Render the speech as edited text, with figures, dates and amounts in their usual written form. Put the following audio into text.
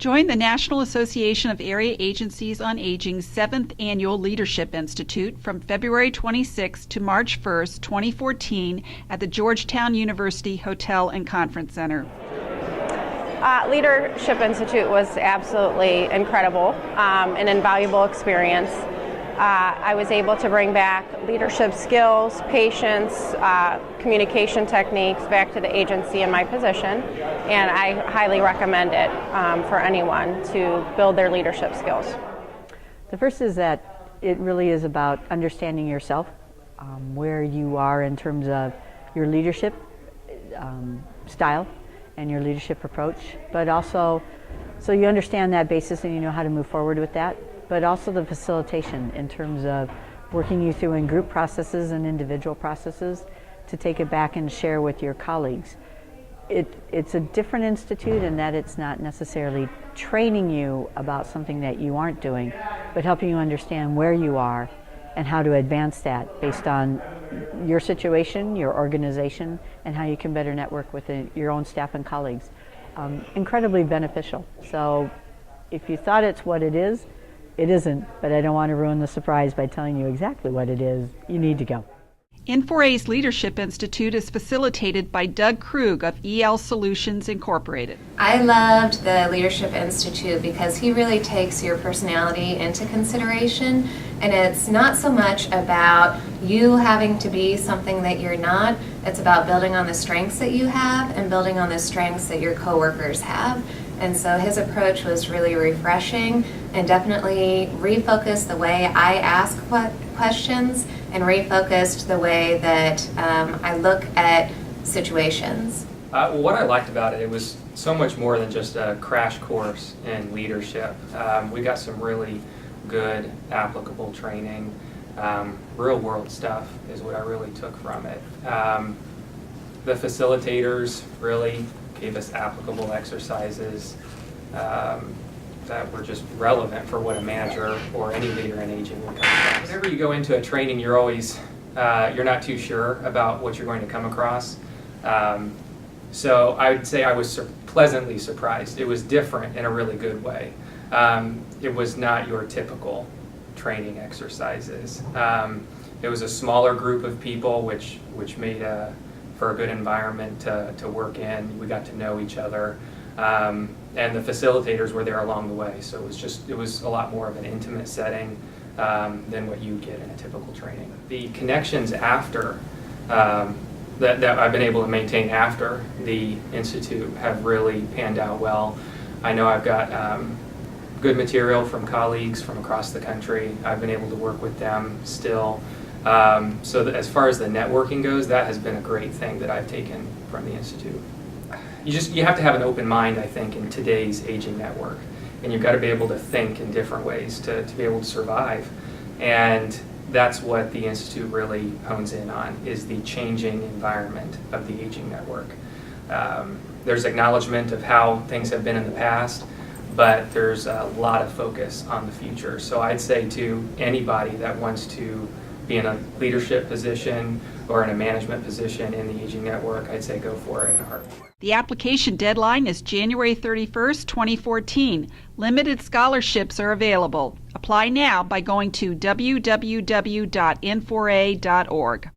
Join the National Association of Area Agencies on Aging's 7th Annual Leadership Institute from February 26 to March 1, 2014 at the Georgetown University Hotel and Conference Center. Leadership Institute was absolutely incredible, an invaluable experience. I was able to bring back leadership skills, patience, communication techniques back to the agency in my position, and I highly recommend it for anyone to build their leadership skills. The first is that it really is about understanding yourself, where you are in terms of your leadership style and your leadership approach, but also so you understand that basis and you know how to move forward with that, but also the facilitation in terms of working you through in group processes and individual processes to take it back and share with your colleagues. It's a different institute in that it's not necessarily training you about something that you aren't doing, but helping you understand where you are and how to advance that based on your situation, your organization, and how you can better network with your own staff and colleagues. Incredibly beneficial. So if you thought it's what it is, it isn't, but I don't want to ruin the surprise by telling you exactly what it is. You need to go. N4a's Leadership Institute is facilitated by Doug Krug of EL Solutions Incorporated. I loved the Leadership Institute because he really takes your personality into consideration, and it's not so much about you having to be something that you're not. It's about building on the strengths that you have and building on the strengths that your coworkers have. And so his approach was really refreshing and definitely refocused the way I ask questions and refocused the way that I look at situations. What I liked about it, it was so much more than just a crash course in leadership. We got some really good applicable training. Real world stuff is what I really took from it. The facilitators really gave us applicable exercises that were just relevant for what a manager or any leader in aging would come across. Whenever you go into a training, you're always, you're not too sure about what you're going to come across. So I would say I was pleasantly surprised. It was different in a really good way. It was not your typical training exercises. It was a smaller group of people, which made for a good environment to work in. We got to know each other. And the facilitators were there along the way, so it was a lot more of an intimate setting than what you get in a typical training. The connections after that I've been able to maintain after the Institute have really panned out well. I know I've got good material from colleagues from across the country. I've been able to work with them still. So that as far as the networking goes, that has been a great thing that I've taken from the Institute. You have to have an open mind, I think, in today's aging network, and you've got to be able to think in different ways to be able to survive. And that's what the Institute really hones in on, is the changing environment of the aging network. There's acknowledgement of how things have been in the past, but there's a lot of focus on the future. So I'd say to anybody that wants to be in a leadership position or in a management position in the aging network, I'd say go for it in a heartbeat. The application deadline is January 31st, 2014. Limited scholarships are available. Apply now by going to www.n4a.org.